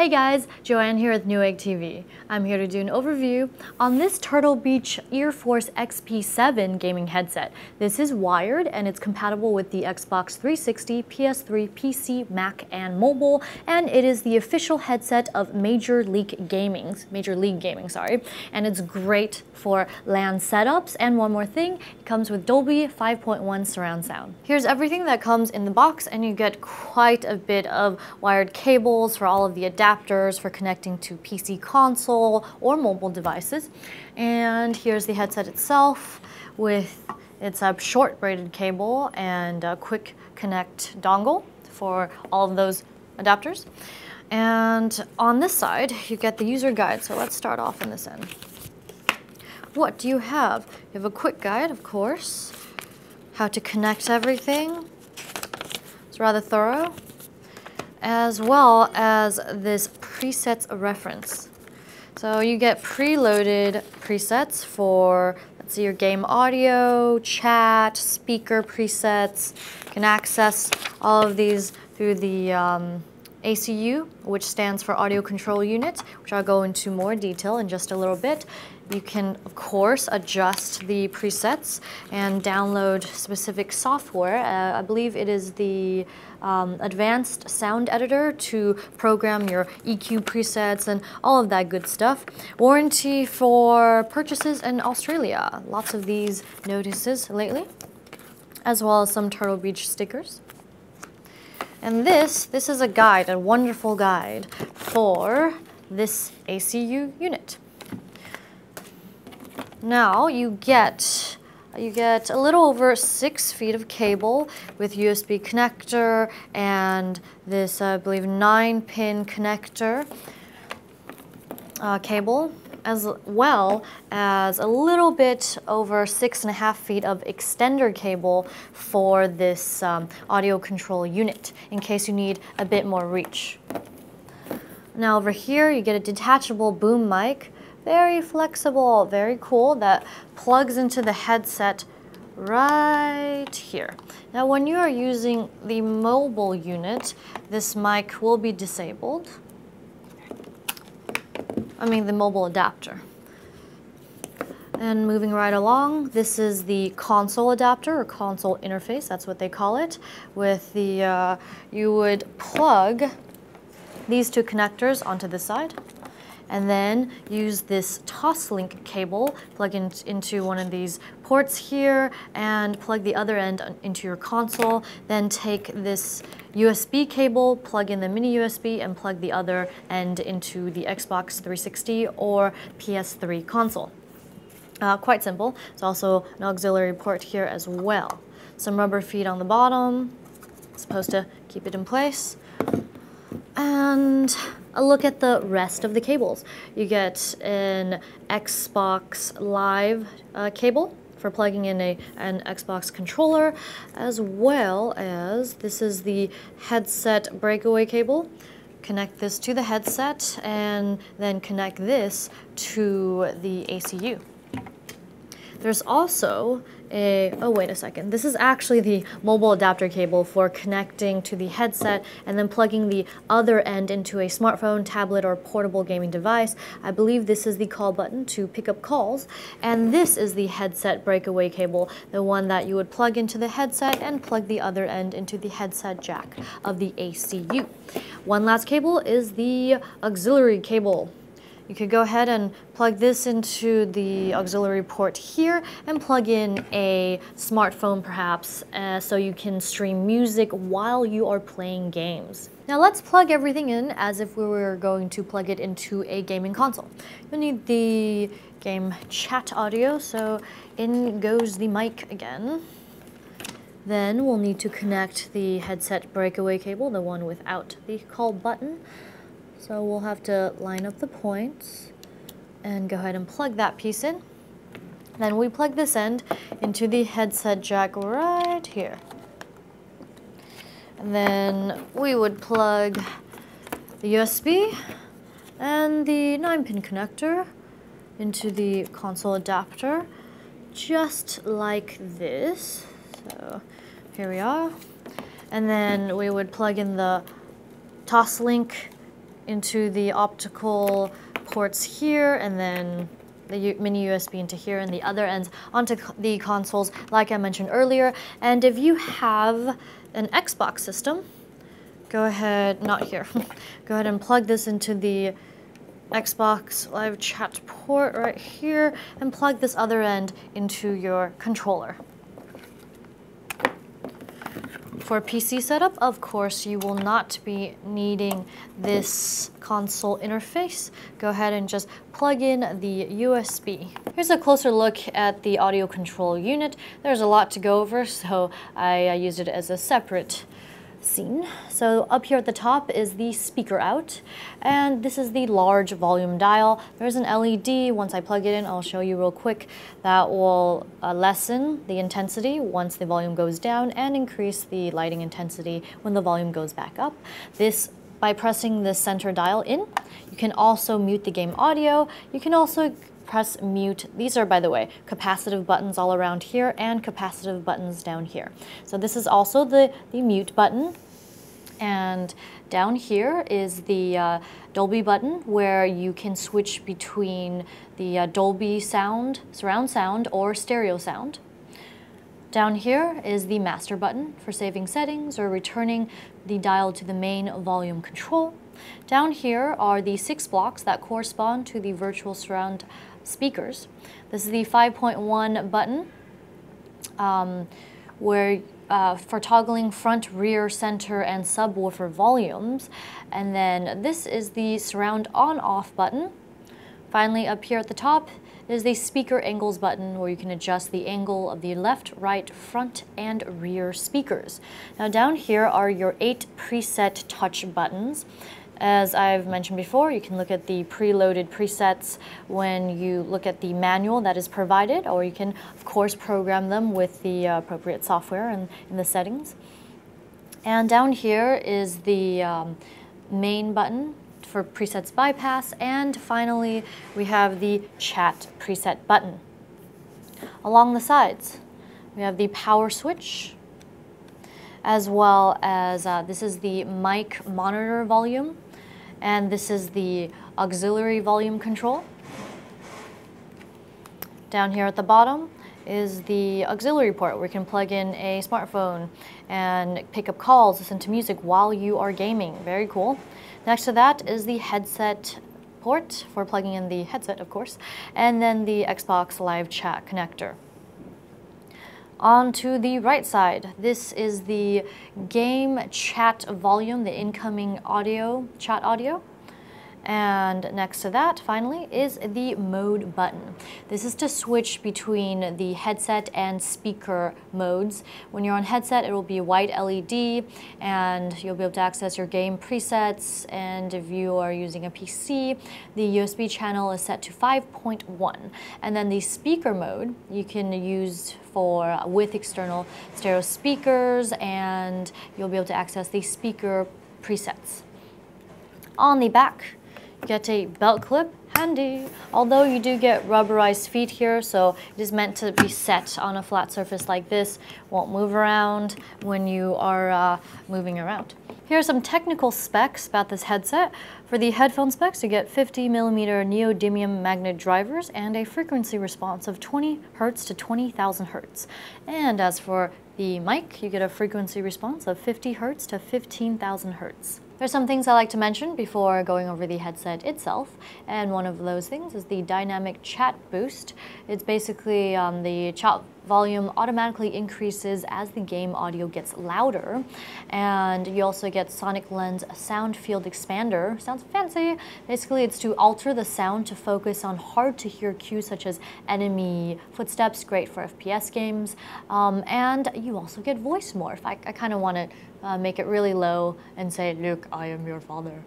Hey guys, Joanne here with Newegg TV. I'm here to do an overview on this Turtle Beach Earforce XP7 gaming headset. This is wired and it's compatible with the Xbox 360, PS3, PC, Mac, and mobile, and it is the official headset of Major League Gaming, and it's great for LAN setups. And one more thing, it comes with Dolby 5.1 Surround Sound. Here's everything that comes in the box, and you get quite a bit of wired cables for all of the adapters for connecting to PC console or mobile devices. And here's the headset itself with its short braided cable and a quick connect dongle for all of those adapters. And on this side, you get the user guide. So let's start off on this end. What do you have? You have a quick guide, of course, how to connect everything. It's rather thorough, as well as this presets reference. So you get preloaded presets for, let's see, your game audio, chat, speaker presets. You can access all of these through the ACU, which stands for Audio Control Unit, which I'll go into more detail in just a little bit. You can, of course, adjust the presets and download specific software. I believe it is the advanced sound editor to program your EQ presets and all of that good stuff. Warranty for purchases in Australia. Lots of these notices lately, as well as some Turtle Beach stickers. And this is a guide, a wonderful guide for this ACU unit. Now you get a little over 6 feet of cable with USB connector and this, I believe, 9-pin connector cable, as well as a little bit over 6.5 feet of extender cable for this audio control unit in case you need a bit more reach. Now over here you get a detachable boom mic. Very flexible, very cool, that plugs into the headset right here. Now when you are using the mobile unit, this mic will be disabled. I mean the mobile adapter. And moving right along, this is the console adapter or console interface, that's what they call it. With the, you would plug these two connectors onto the side, and then use this Toslink cable, plug into one of these ports here, and plug the other end into your console. Then take this USB cable, plug in the mini USB, and plug the other end into the Xbox 360 or PS3 console. Quite simple. There's also an auxiliary port here as well. Some rubber feet on the bottom, supposed to keep it in place. And a look at the rest of the cables. You get an Xbox Live cable for plugging in an Xbox controller, as well as this is the headset breakaway cable. Connect this to the headset and then connect this to the ACU. There's also oh wait a second, this is actually the mobile adapter cable for connecting to the headset and then plugging the other end into a smartphone, tablet, or portable gaming device. I believe this is the call button to pick up calls, and this is the headset breakaway cable, the one that you would plug into the headset and plug the other end into the headset jack of the ACU. One last cable is the auxiliary cable. You could go ahead and plug this into the auxiliary port here and plug in a smartphone perhaps, so you can stream music while you are playing games. Now let's plug everything in as if we were going to plug it into a gaming console. You'll need the game chat audio, so in goes the mic again. Then we'll need to connect the headset breakaway cable, the one without the call button. So we'll have to line up the points and go ahead and plug that piece in. Then we plug this end into the headset jack right here. And then we would plug the USB and the 9-pin connector into the console adapter, just like this. So here we are. And then we would plug in the Toslink into the optical ports here, and then the mini USB into here, and the other ends onto the consoles like I mentioned earlier. And if you have an Xbox system, go ahead, not here, go ahead and plug this into the Xbox Live Chat port right here, and plug this other end into your controller. For PC setup, of course, you will not be needing this console interface. Go ahead and just plug in the USB. Here's a closer look at the audio control unit. There's a lot to go over, so I used it as a separate scene. So up here at the top is the speaker out, and this is the large volume dial. There's an LED. Once I plug it in, I'll show you real quick. That will lessen the intensity once the volume goes down and increase the lighting intensity when the volume goes back up. By pressing the center dial in, you can also mute the game audio. You can also press mute. These are, by the way, capacitive buttons all around here and capacitive buttons down here. So this is also the mute button. And down here is the Dolby button, where you can switch between the Dolby Surround Sound or stereo sound. Down here is the master button for saving settings or returning the dial to the main volume control. Down here are the 6 blocks that correspond to the virtual surround speakers. This is the 5.1 button for toggling front, rear, center, and subwoofer volumes. And then this is the surround on-off button. Finally, up here at the top is the speaker angles button, where you can adjust the angle of the left, right, front, and rear speakers. Now down here are your 8 preset touch buttons. As I've mentioned before, you can look at the preloaded presets when you look at the manual that is provided, or you can, of course, program them with the appropriate software and in the settings. And down here is the main button for presets bypass, and finally, we have the chat preset button. Along the sides, we have the power switch, as well as this is the mic monitor volume, and this is the auxiliary volume control. Down here at the bottom is the auxiliary port, where you can plug in a smartphone and pick up calls, listen to music while you are gaming. Very cool. Next to that is the headset port for plugging in the headset, of course, and then the Xbox Live Chat connector. On to the right side, this is the game chat volume, the incoming audio, chat audio. And next to that, finally, is the mode button. This is to switch between the headset and speaker modes. When you're on headset, it will be a white LED, and you'll be able to access your game presets. And if you are using a PC, the USB channel is set to 5.1. And then the speaker mode, you can use with external stereo speakers, and you'll be able to access the speaker presets. On the back, get a belt clip, handy. Although you do get rubberized feet here, so it is meant to be set on a flat surface like this. Won't move around when you are moving around. Here are some technical specs about this headset. For the headphone specs, you get 50mm neodymium magnet drivers and a frequency response of 20 Hz to 20,000 Hz. And as for the mic, you get a frequency response of 50 Hz to 15,000 Hz. There's some things I like to mention before going over the headset itself, and one of those things is the dynamic chat boost. It's basically the chat volume automatically increases as the game audio gets louder, and you also get Sonic Lens sound field expander. Sounds fancy. Basically, it's to alter the sound to focus on hard to hear cues such as enemy footsteps, great for FPS games, and you also get voice morph. I kind of want to make it really low and say, "Luke, I am your father."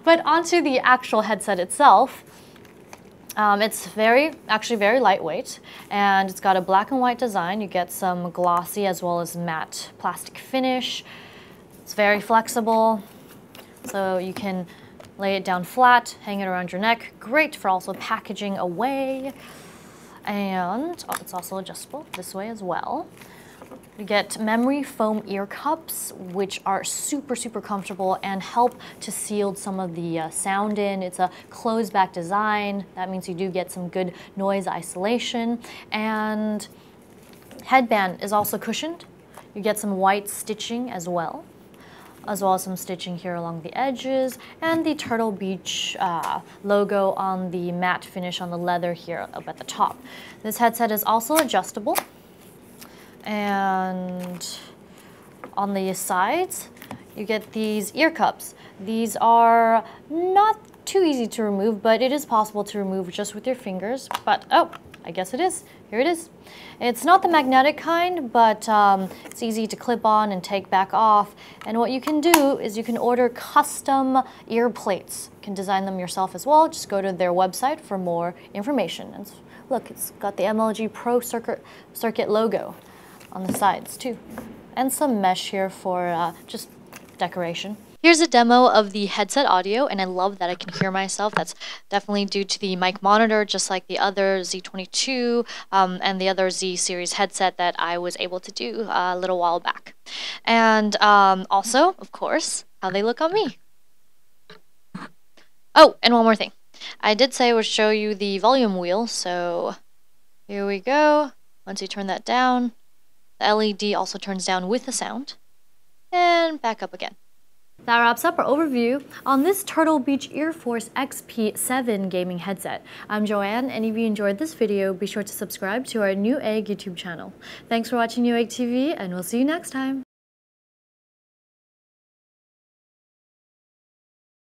But onto the actual headset itself. It's actually very lightweight, and it's got a black and white design. You get some glossy as well as matte plastic finish. It's very flexible, so you can lay it down flat, hang it around your neck. Great for also packaging away. And it's also adjustable this way as well. You get memory foam ear cups, which are super, super comfortable and help to seal some of the sound in. It's a closed back design. That means you do get some good noise isolation. And headband is also cushioned. You get some white stitching as well as some stitching here along the edges, and the Turtle Beach logo on the matte finish on the leather here up at the top. This headset is also adjustable, and on the sides you get these ear cups. These are not too easy to remove, but it is possible to remove just with your fingers. But oh, I guess it is. Here it is. It's not the magnetic kind, but it's easy to clip on and take back off. And what you can do is you can order custom ear plates. You can design them yourself as well. Just go to their website for more information. And look, it's got the MLG Pro Circuit logo on the sides too. And some mesh here for just decoration. Here's a demo of the headset audio, and I love that I can hear myself. That's definitely due to the mic monitor, just like the other Z22 and the other Z series headset that I was able to do a little while back. And also, of course, how they look on me. Oh, and one more thing. I did say I would show you the volume wheel, so here we go. Once you turn that down, the LED also turns down with the sound, and back up again. That wraps up our overview on this Turtle Beach Earforce XP7 gaming headset. I'm Joanne, and if you enjoyed this video, be sure to subscribe to our Newegg YouTube channel. Thanks for watching Newegg TV, and we'll see you next time.